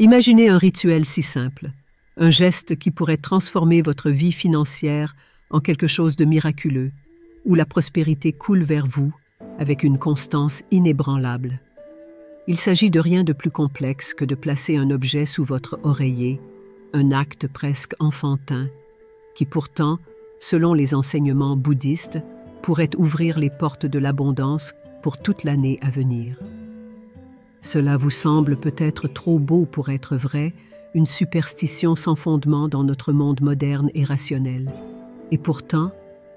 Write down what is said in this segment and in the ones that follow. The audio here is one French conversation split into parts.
Imaginez un rituel si simple, un geste qui pourrait transformer votre vie financière en quelque chose de miraculeux, où la prospérité coule vers vous avec une constance inébranlable. Il s'agit de rien de plus complexe que de placer un objet sous votre oreiller, un acte presque enfantin, qui pourtant, selon les enseignements bouddhistes, pourrait ouvrir les portes de l'abondance pour toute l'année à venir. Cela vous semble peut-être trop beau pour être vrai, une superstition sans fondement dans notre monde moderne et rationnel. Et pourtant,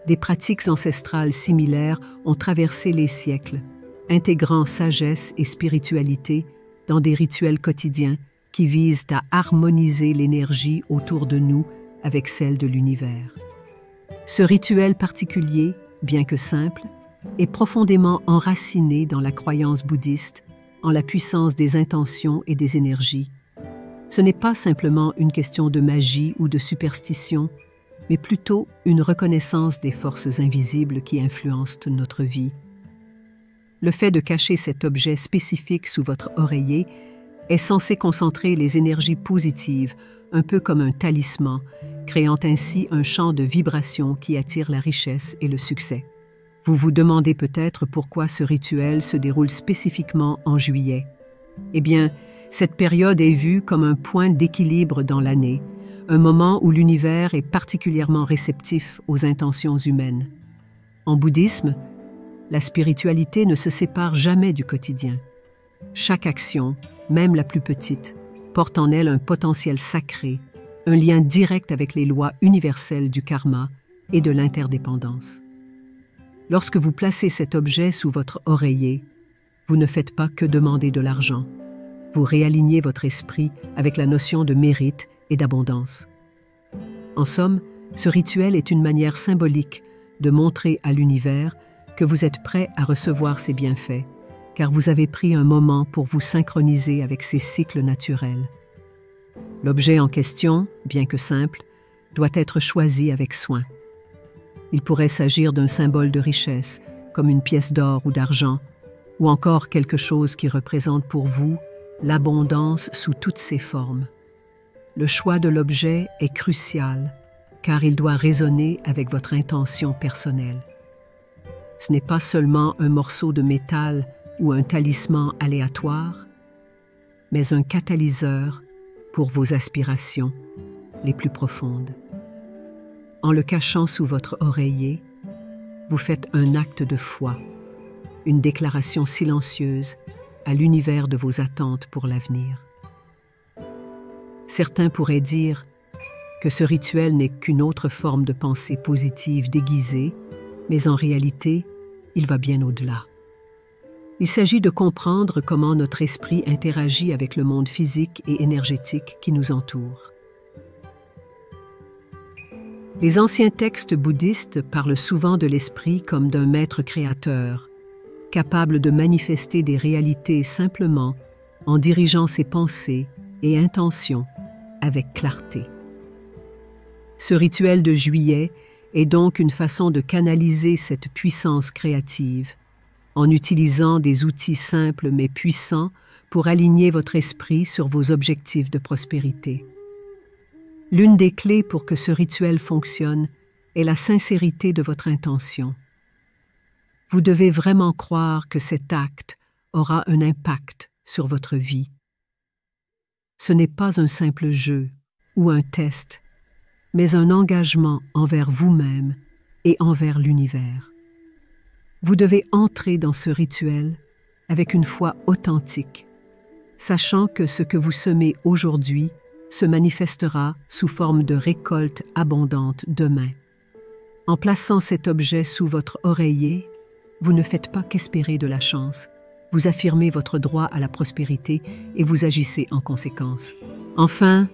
des pratiques ancestrales similaires ont traversé les siècles, intégrant sagesse et spiritualité dans des rituels quotidiens qui visent à harmoniser l'énergie autour de nous avec celle de l'univers. Ce rituel particulier, bien que simple, est profondément enraciné dans la croyance bouddhiste en la puissance des intentions et des énergies. Ce n'est pas simplement une question de magie ou de superstition, mais plutôt une reconnaissance des forces invisibles qui influencent notre vie. Le fait de cacher cet objet spécifique sous votre oreiller est censé concentrer les énergies positives, un peu comme un talisman, créant ainsi un champ de vibrations qui attire la richesse et le succès. Vous vous demandez peut-être pourquoi ce rituel se déroule spécifiquement en juillet. Eh bien, cette période est vue comme un point d'équilibre dans l'année, un moment où l'univers est particulièrement réceptif aux intentions humaines. En bouddhisme, la spiritualité ne se sépare jamais du quotidien. Chaque action, même la plus petite, porte en elle un potentiel sacré, un lien direct avec les lois universelles du karma et de l'interdépendance. Lorsque vous placez cet objet sous votre oreiller, vous ne faites pas que demander de l'argent. Vous réalignez votre esprit avec la notion de mérite et d'abondance. En somme, ce rituel est une manière symbolique de montrer à l'univers que vous êtes prêt à recevoir ses bienfaits, car vous avez pris un moment pour vous synchroniser avec ses cycles naturels. L'objet en question, bien que simple, doit être choisi avec soin. Il pourrait s'agir d'un symbole de richesse, comme une pièce d'or ou d'argent, ou encore quelque chose qui représente pour vous l'abondance sous toutes ses formes. Le choix de l'objet est crucial, car il doit résonner avec votre intention personnelle. Ce n'est pas seulement un morceau de métal ou un talisman aléatoire, mais un catalyseur pour vos aspirations les plus profondes. En le cachant sous votre oreiller, vous faites un acte de foi, une déclaration silencieuse à l'univers de vos attentes pour l'avenir. Certains pourraient dire que ce rituel n'est qu'une autre forme de pensée positive déguisée, mais en réalité, il va bien au-delà. Il s'agit de comprendre comment notre esprit interagit avec le monde physique et énergétique qui nous entoure. Les anciens textes bouddhistes parlent souvent de l'esprit comme d'un maître créateur, capable de manifester des réalités simplement en dirigeant ses pensées et intentions avec clarté. Ce rituel de juillet est donc une façon de canaliser cette puissance créative, en utilisant des outils simples mais puissants pour aligner votre esprit sur vos objectifs de prospérité. L'une des clés pour que ce rituel fonctionne est la sincérité de votre intention. Vous devez vraiment croire que cet acte aura un impact sur votre vie. Ce n'est pas un simple jeu ou un test, mais un engagement envers vous-même et envers l'univers. Vous devez entrer dans ce rituel avec une foi authentique, sachant que ce que vous semez aujourd'hui se manifestera sous forme de récolte abondante demain. En plaçant cet objet sous votre oreiller, vous ne faites pas qu'espérer de la chance. Vous affirmez votre droit à la prospérité et vous agissez en conséquence. Enfin,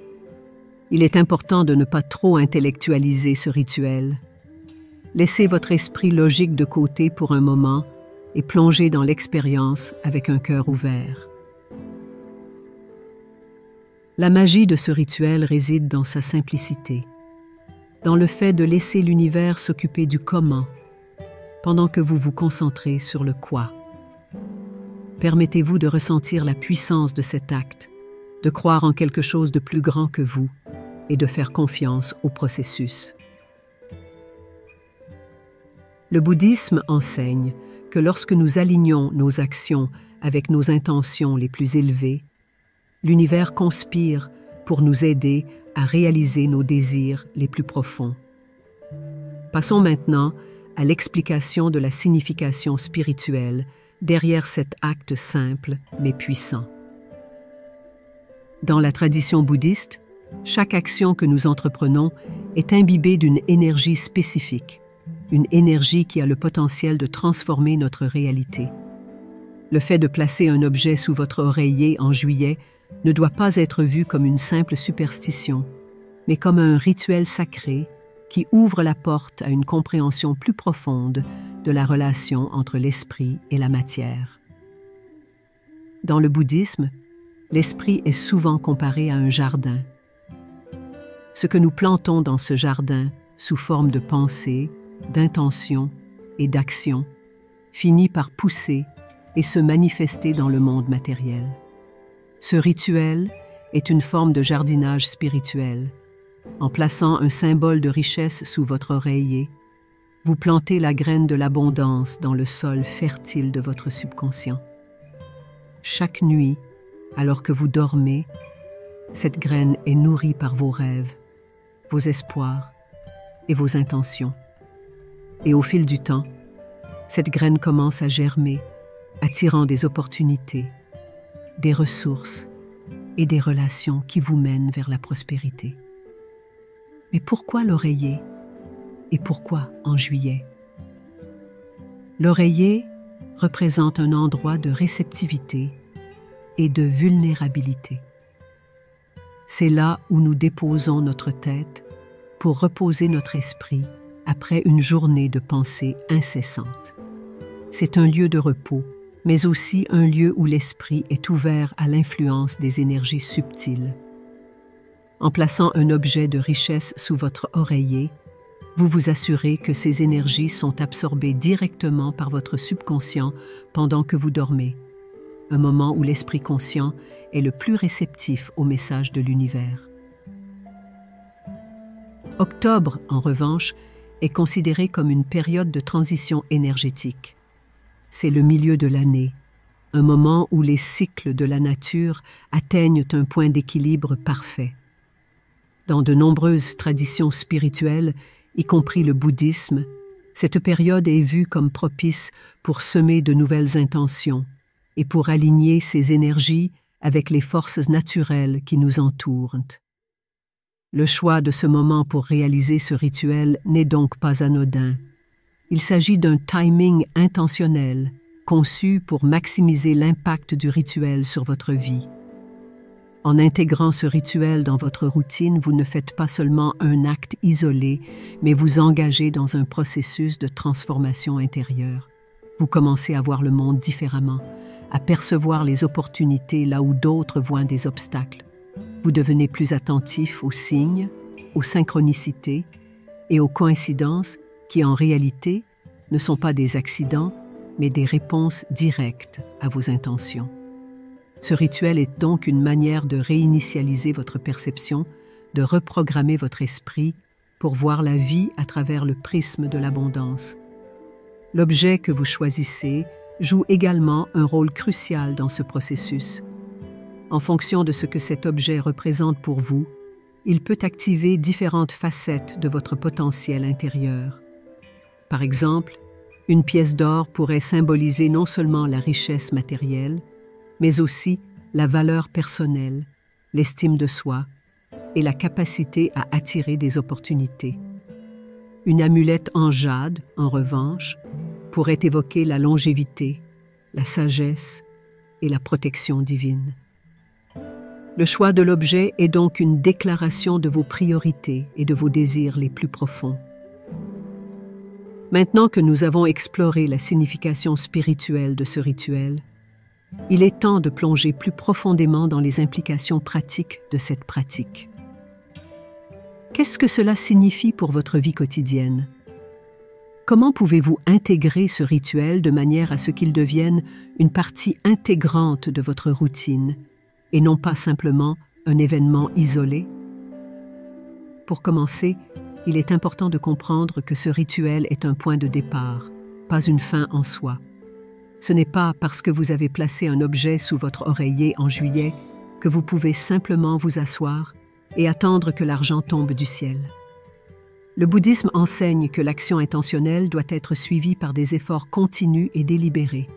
il est important de ne pas trop intellectualiser ce rituel. Laissez votre esprit logique de côté pour un moment et plongez dans l'expérience avec un cœur ouvert. La magie de ce rituel réside dans sa simplicité, dans le fait de laisser l'univers s'occuper du comment, pendant que vous vous concentrez sur le quoi. Permettez-vous de ressentir la puissance de cet acte, de croire en quelque chose de plus grand que vous et de faire confiance au processus. Le bouddhisme enseigne que lorsque nous alignons nos actions avec nos intentions les plus élevées, l'univers conspire pour nous aider à réaliser nos désirs les plus profonds. Passons maintenant à l'explication de la signification spirituelle derrière cet acte simple mais puissant. Dans la tradition bouddhiste, chaque action que nous entreprenons est imbibée d'une énergie spécifique, une énergie qui a le potentiel de transformer notre réalité. Le fait de placer un objet sous votre oreiller en juillet ne doit pas être vu comme une simple superstition, mais comme un rituel sacré qui ouvre la porte à une compréhension plus profonde de la relation entre l'esprit et la matière. Dans le bouddhisme, l'esprit est souvent comparé à un jardin. Ce que nous plantons dans ce jardin, sous forme de pensée, d'intention et d'action, finit par pousser et se manifester dans le monde matériel. Ce rituel est une forme de jardinage spirituel. En plaçant un symbole de richesse sous votre oreiller, vous plantez la graine de l'abondance dans le sol fertile de votre subconscient. Chaque nuit, alors que vous dormez, cette graine est nourrie par vos rêves, vos espoirs et vos intentions. Et au fil du temps, cette graine commence à germer, attirant des opportunités, des ressources et des relations qui vous mènent vers la prospérité. Mais pourquoi l'oreiller? Et pourquoi en juillet? L'oreiller représente un endroit de réceptivité et de vulnérabilité. C'est là où nous déposons notre tête pour reposer notre esprit après une journée de pensée incessante. C'est un lieu de repos, mais aussi un lieu où l'esprit est ouvert à l'influence des énergies subtiles. En plaçant un objet de richesse sous votre oreiller, vous vous assurez que ces énergies sont absorbées directement par votre subconscient pendant que vous dormez, un moment où l'esprit conscient est le plus réceptif aux messages de l'univers. Octobre, en revanche, est considéré comme une période de transition énergétique. C'est le milieu de l'année, un moment où les cycles de la nature atteignent un point d'équilibre parfait. Dans de nombreuses traditions spirituelles, y compris le bouddhisme, cette période est vue comme propice pour semer de nouvelles intentions et pour aligner ces énergies avec les forces naturelles qui nous entourent. Le choix de ce moment pour réaliser ce rituel n'est donc pas anodin. Il s'agit d'un timing intentionnel, conçu pour maximiser l'impact du rituel sur votre vie. En intégrant ce rituel dans votre routine, vous ne faites pas seulement un acte isolé, mais vous engagez dans un processus de transformation intérieure. Vous commencez à voir le monde différemment, à percevoir les opportunités là où d'autres voient des obstacles. Vous devenez plus attentif aux signes, aux synchronicités et aux coïncidences qui, en réalité, ne sont pas des accidents, mais des réponses directes à vos intentions. Ce rituel est donc une manière de réinitialiser votre perception, de reprogrammer votre esprit pour voir la vie à travers le prisme de l'abondance. L'objet que vous choisissez joue également un rôle crucial dans ce processus. En fonction de ce que cet objet représente pour vous, il peut activer différentes facettes de votre potentiel intérieur. Par exemple, une pièce d'or pourrait symboliser non seulement la richesse matérielle, mais aussi la valeur personnelle, l'estime de soi et la capacité à attirer des opportunités. Une amulette en jade, en revanche, pourrait évoquer la longévité, la sagesse et la protection divine. Le choix de l'objet est donc une déclaration de vos priorités et de vos désirs les plus profonds. Maintenant que nous avons exploré la signification spirituelle de ce rituel, il est temps de plonger plus profondément dans les implications pratiques de cette pratique. Qu'est-ce que cela signifie pour votre vie quotidienne? Comment pouvez-vous intégrer ce rituel de manière à ce qu'il devienne une partie intégrante de votre routine et non pas simplement un événement isolé? Pour commencer, il est important de comprendre que ce rituel est un point de départ, pas une fin en soi. Ce n'est pas parce que vous avez placé un objet sous votre oreiller en juillet que vous pouvez simplement vous asseoir et attendre que l'argent tombe du ciel. Le bouddhisme enseigne que l'action intentionnelle doit être suivie par des efforts continus et délibérés.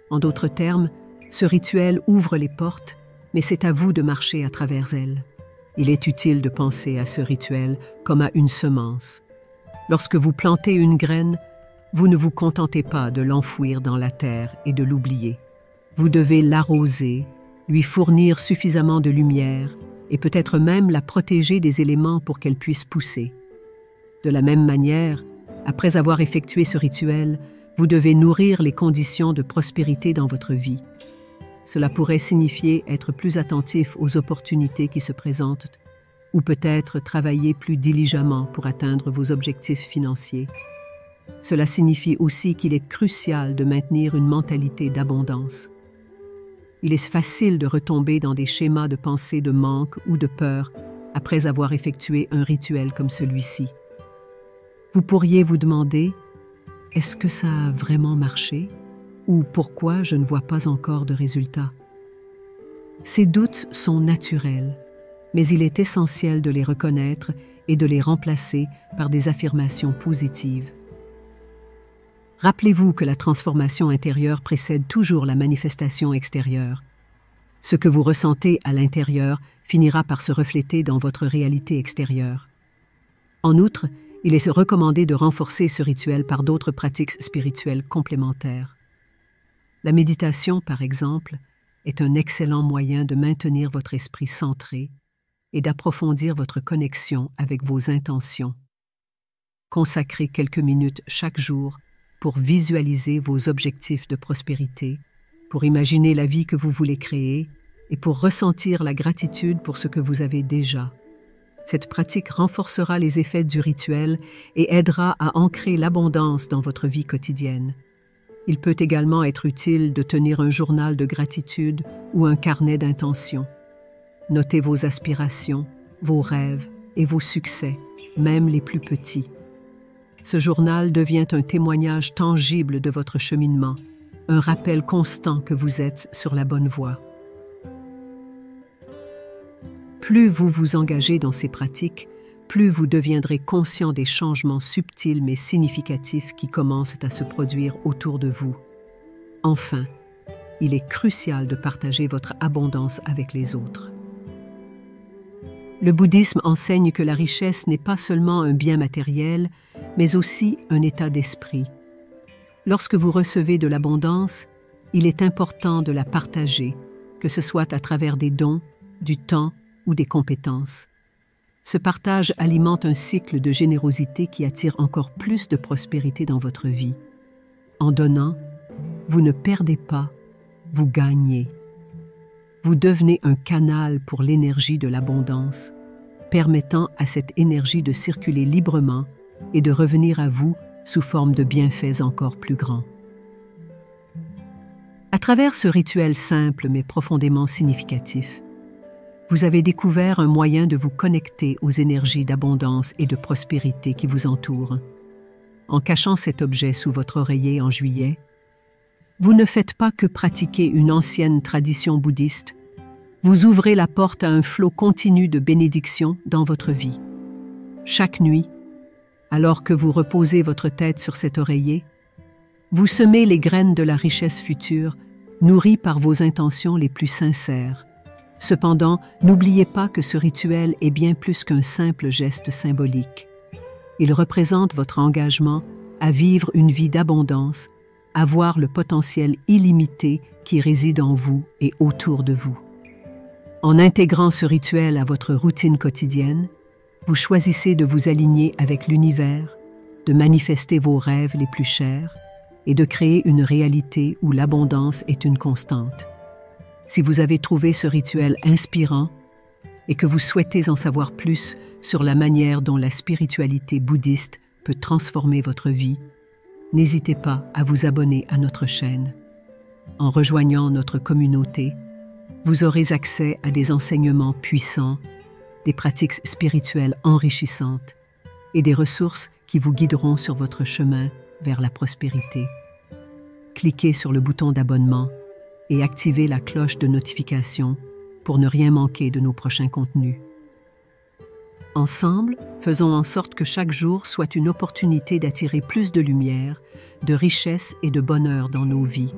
En d'autres termes, ce rituel ouvre les portes, mais c'est à vous de marcher à travers elles. Il est utile de penser à ce rituel comme à une semence. Lorsque vous plantez une graine, vous ne vous contentez pas de l'enfouir dans la terre et de l'oublier. Vous devez l'arroser, lui fournir suffisamment de lumière et peut-être même la protéger des éléments pour qu'elle puisse pousser. De la même manière, après avoir effectué ce rituel, vous devez nourrir les conditions de prospérité dans votre vie. Cela pourrait signifier être plus attentif aux opportunités qui se présentent ou peut-être travailler plus diligemment pour atteindre vos objectifs financiers. Cela signifie aussi qu'il est crucial de maintenir une mentalité d'abondance. Il est facile de retomber dans des schémas de pensée de manque ou de peur après avoir effectué un rituel comme celui-ci. Vous pourriez vous demander, est-ce que ça a vraiment marché? Ou pourquoi je ne vois pas encore de résultats? Ces doutes sont naturels, mais il est essentiel de les reconnaître et de les remplacer par des affirmations positives. Rappelez-vous que la transformation intérieure précède toujours la manifestation extérieure. Ce que vous ressentez à l'intérieur finira par se refléter dans votre réalité extérieure. En outre, il est recommandé de renforcer ce rituel par d'autres pratiques spirituelles complémentaires. La méditation, par exemple, est un excellent moyen de maintenir votre esprit centré et d'approfondir votre connexion avec vos intentions. Consacrez quelques minutes chaque jour pour visualiser vos objectifs de prospérité, pour imaginer la vie que vous voulez créer et pour ressentir la gratitude pour ce que vous avez déjà. Cette pratique renforcera les effets du rituel et aidera à ancrer l'abondance dans votre vie quotidienne. Il peut également être utile de tenir un journal de gratitude ou un carnet d'intentions. Notez vos aspirations, vos rêves et vos succès, même les plus petits. Ce journal devient un témoignage tangible de votre cheminement, un rappel constant que vous êtes sur la bonne voie. Plus vous vous engagez dans ces pratiques, plus vous deviendrez conscient des changements subtils mais significatifs qui commencent à se produire autour de vous. Enfin, il est crucial de partager votre abondance avec les autres. Le bouddhisme enseigne que la richesse n'est pas seulement un bien matériel, mais aussi un état d'esprit. Lorsque vous recevez de l'abondance, il est important de la partager, que ce soit à travers des dons, du temps ou des compétences. Ce partage alimente un cycle de générosité qui attire encore plus de prospérité dans votre vie. En donnant, vous ne perdez pas, vous gagnez. Vous devenez un canal pour l'énergie de l'abondance, permettant à cette énergie de circuler librement et de revenir à vous sous forme de bienfaits encore plus grands. À travers ce rituel simple mais profondément significatif, vous avez découvert un moyen de vous connecter aux énergies d'abondance et de prospérité qui vous entourent. En cachant cet objet sous votre oreiller en juillet, vous ne faites pas que pratiquer une ancienne tradition bouddhiste, vous ouvrez la porte à un flot continu de bénédictions dans votre vie. Chaque nuit, alors que vous reposez votre tête sur cet oreiller, vous semez les graines de la richesse future, nourries par vos intentions les plus sincères. Cependant, n'oubliez pas que ce rituel est bien plus qu'un simple geste symbolique. Il représente votre engagement à vivre une vie d'abondance, à voir le potentiel illimité qui réside en vous et autour de vous. En intégrant ce rituel à votre routine quotidienne, vous choisissez de vous aligner avec l'univers, de manifester vos rêves les plus chers et de créer une réalité où l'abondance est une constante. Si vous avez trouvé ce rituel inspirant et que vous souhaitez en savoir plus sur la manière dont la spiritualité bouddhiste peut transformer votre vie, n'hésitez pas à vous abonner à notre chaîne. En rejoignant notre communauté, Vous aurez accès à des enseignements puissants, des pratiques spirituelles enrichissantes et des ressources qui vous guideront sur votre chemin vers la prospérité. Cliquez sur le bouton d'abonnement et activez la cloche de notification pour ne rien manquer de nos prochains contenus. Ensemble, faisons en sorte que chaque jour soit une opportunité d'attirer plus de lumière, de richesse et de bonheur dans nos vies.